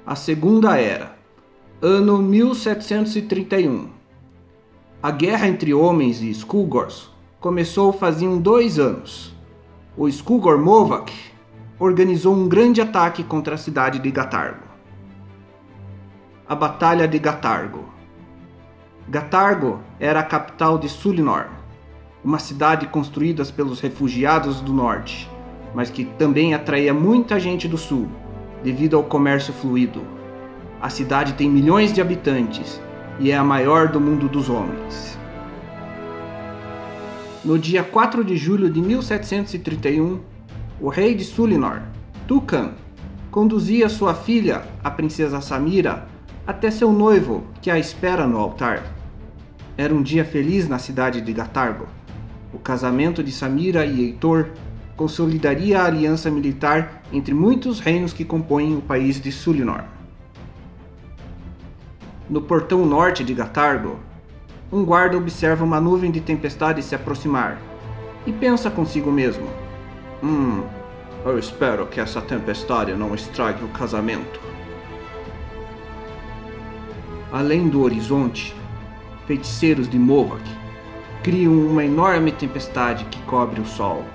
A Segunda Era, ano 1731. A guerra entre homens e Skullgors começou faziam 2 anos. O Skullgor Movak organizou um grande ataque contra a cidade de Gatargo. A Batalha de Gatargo. Gatargo era a capital de Sulinor, uma cidade construída pelos refugiados do norte, mas que também atraía muita gente do sul, devido ao comércio fluido. A cidade tem milhões de habitantes e é a maior do mundo dos homens. No dia 4 de julho de 1731, o rei de Sulinor, Tukan, conduzia sua filha, a princesa Samira, até seu noivo, que a espera no altar. Era um dia feliz na cidade de Gatargo. O casamento de Samira e Heitor consolidaria a aliança militar entre muitos reinos que compõem o país de Sulinor. No portão norte de Gatargo, um guarda observa uma nuvem de tempestade se aproximar e pensa consigo mesmo: eu espero que essa tempestade não estrague o casamento. Além do horizonte, feiticeiros de Movak criam uma enorme tempestade que cobre o sol.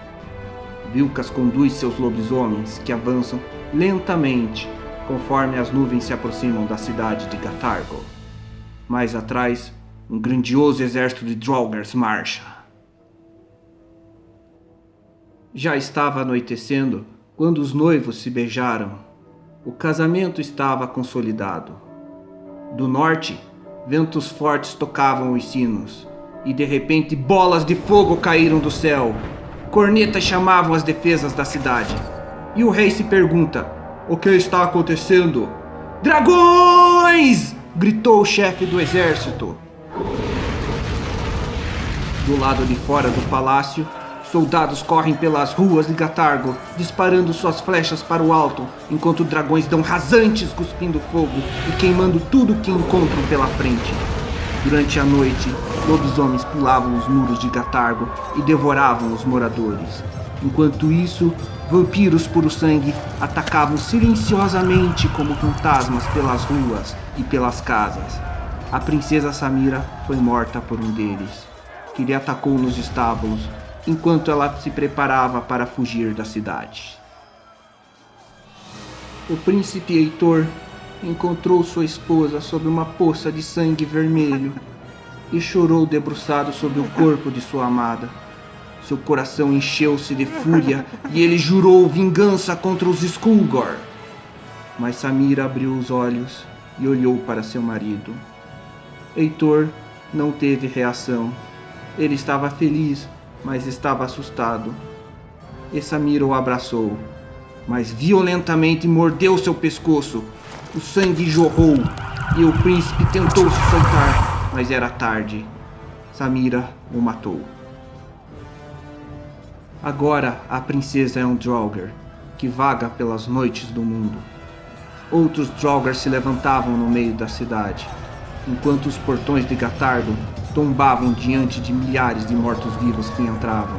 Vilkas conduz seus lobisomens, que avançam lentamente conforme as nuvens se aproximam da cidade de Gatargo. Mais atrás, um grandioso exército de Draugrs marcha. Já estava anoitecendo quando os noivos se beijaram. O casamento estava consolidado. Do norte, ventos fortes tocavam os sinos, e de repente bolas de fogo caíram do céu. Cornetas chamavam as defesas da cidade. E o rei se pergunta: o que está acontecendo? Dragões! Gritou o chefe do exército. Do lado de fora do palácio, soldados correm pelas ruas de Gatargo, disparando suas flechas para o alto, enquanto dragões dão rasantes cuspindo fogo e queimando tudo que encontram pela frente. Durante a noite, lobisomens pulavam os muros de Gatargo e devoravam os moradores. Enquanto isso, vampiros puro-sangue atacavam silenciosamente como fantasmas pelas ruas e pelas casas. A princesa Samira foi morta por um deles, que lhe atacou nos estábulos, enquanto ela se preparava para fugir da cidade. O príncipe Heitor encontrou sua esposa sob uma poça de sangue vermelho e chorou debruçado sobre o corpo de sua amada. Seu coração encheu-se de fúria e ele jurou vingança contra os Skullgor. Mas Samira abriu os olhos e olhou para seu marido. Heitor não teve reação. Ele estava feliz, mas estava assustado. E Samira o abraçou, mas violentamente mordeu seu pescoço. O sangue jorrou e o príncipe tentou se soltar, mas era tarde. Samira o matou. Agora a princesa é um Draugr, que vaga pelas noites do mundo. Outros Draugr se levantavam no meio da cidade, enquanto os portões de Gatargo tombavam diante de milhares de mortos-vivos que entravam.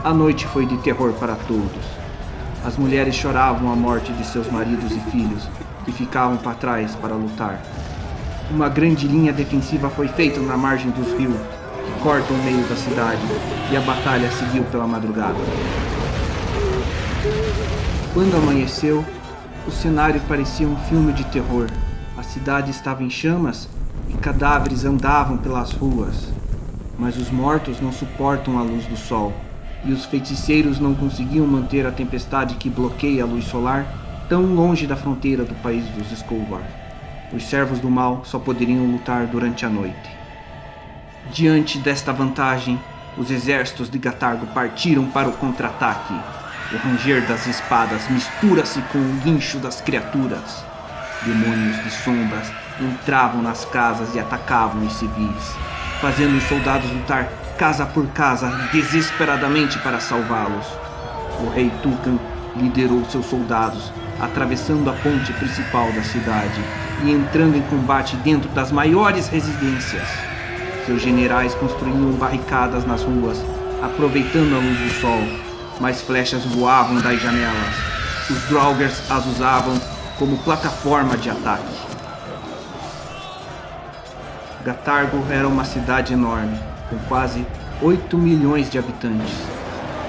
A noite foi de terror para todos. As mulheres choravam a morte de seus maridos e filhos, que ficavam para trás para lutar. Uma grande linha defensiva foi feita na margem dos rios, que cortam o meio da cidade, e a batalha seguiu pela madrugada. Quando amanheceu, o cenário parecia um filme de terror. A cidade estava em chamas e cadáveres andavam pelas ruas. Mas os mortos não suportam a luz do sol, e os feiticeiros não conseguiam manter a tempestade que bloqueia a luz solar tão longe da fronteira do país dos Skullgor. Os servos do mal só poderiam lutar durante a noite. Diante desta vantagem, os exércitos de Gatargo partiram para o contra-ataque. O ranger das espadas mistura-se com o guincho das criaturas. Demônios de sombras entravam nas casas e atacavam os civis, fazendo os soldados lutar casa por casa desesperadamente para salvá-los. O rei Tukan liderou seus soldados, atravessando a ponte principal da cidade e entrando em combate dentro das maiores residências. Seus generais construíam barricadas nas ruas, aproveitando a luz do sol, mas flechas voavam das janelas. Os Draugrs as usavam como plataforma de ataque. Gatargo era uma cidade enorme, com quase 8 milhões de habitantes,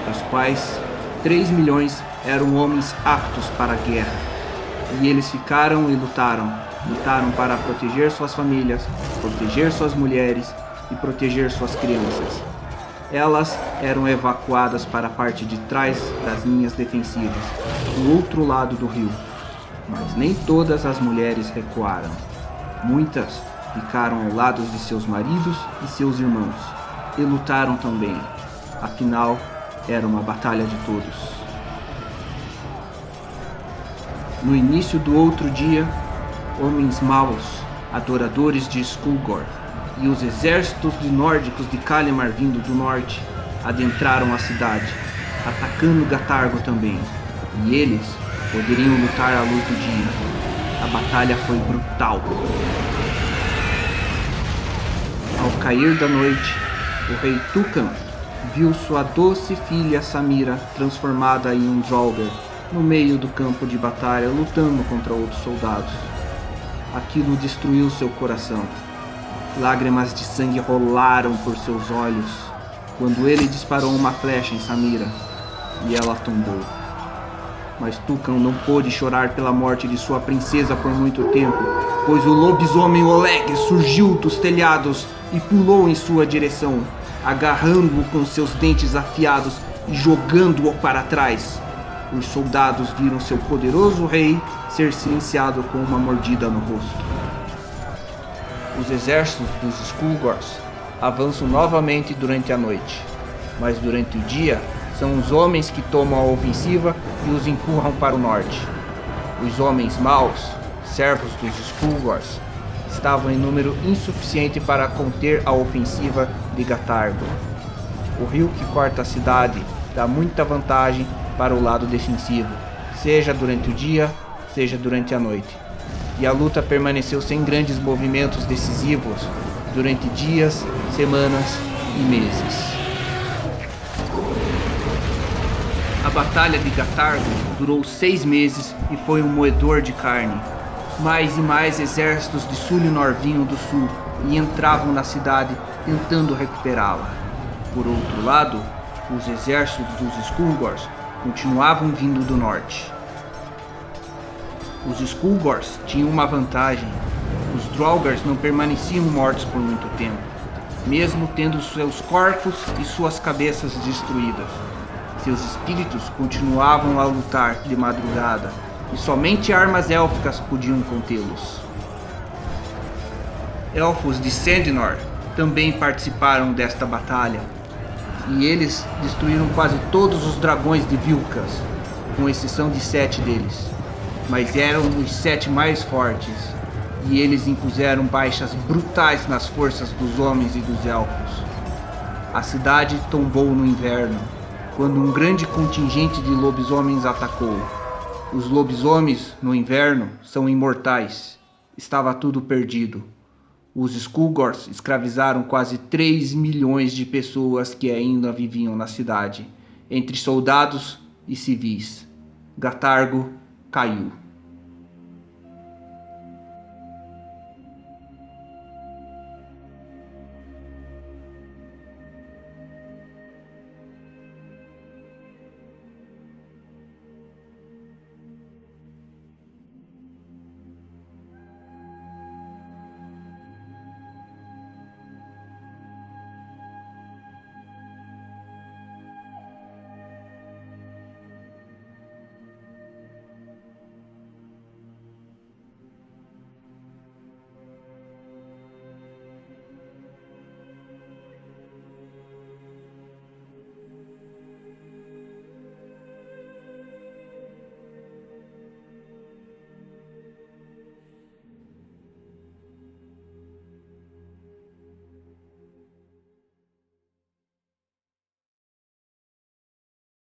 dos quais 3 milhões eram homens aptos para a guerra. E eles ficaram e lutaram para proteger suas famílias, proteger suas mulheres e proteger suas crianças. Elas eram evacuadas para a parte de trás das linhas defensivas, do outro lado do rio. Mas nem todas as mulheres recuaram. Muitas ficaram ao lado de seus maridos e seus irmãos, e lutaram também. Afinal, era uma batalha de todos. No início do outro dia, homens maus, adoradores de Skullgord, e os exércitos de nórdicos de Kalimar vindo do norte adentraram a cidade, atacando Gatargo também, e eles poderiam lutar à luz do dia. A batalha foi brutal. Ao cair da noite, o rei Tukan viu sua doce filha Samira transformada em um Draugr no meio do campo de batalha, lutando contra outros soldados. Aquilo destruiu seu coração. Lágrimas de sangue rolaram por seus olhos quando ele disparou uma flecha em Samira e ela tombou. Mas Tukan não pôde chorar pela morte de sua princesa por muito tempo, pois o lobisomem Oleg surgiu dos telhados e pulou em sua direção, agarrando-o com seus dentes afiados e jogando-o para trás. Os soldados viram seu poderoso rei ser silenciado com uma mordida no rosto. Os exércitos dos Skullgords avançam novamente durante a noite, mas durante o dia são os homens que tomam a ofensiva e os empurram para o norte. Os homens maus, servos dos Skullgords, estavam em número insuficiente para conter a ofensiva de Gatargo. O rio que corta a cidade dá muita vantagem para o lado defensivo, seja durante o dia, seja durante a noite. E a luta permaneceu sem grandes movimentos decisivos durante dias, semanas e meses. A batalha de Gatargo durou 6 meses e foi um moedor de carne. Mais e mais exércitos de Sulinor vinham do sul e entravam na cidade tentando recuperá-la. Por outro lado, os exércitos dos Skullgords continuavam vindo do norte. Os Skullgords tinham uma vantagem: os Draugrs não permaneciam mortos por muito tempo, mesmo tendo seus corpos e suas cabeças destruídas. Seus espíritos continuavam a lutar de madrugada, e somente armas élficas podiam contê-los. Elfos de Sandinor também participaram desta batalha, e eles destruíram quase todos os dragões de Vilkas, com exceção de 7 deles. Mas eram os 7 mais fortes, e eles impuseram baixas brutais nas forças dos homens e dos elfos. A cidade tombou no inverno, quando um grande contingente de lobisomens atacou. Os lobisomens, no inverno, são imortais. Estava tudo perdido. Os Skullgords escravizaram quase 3 milhões de pessoas que ainda viviam na cidade, entre soldados e civis. Gatargo caiu.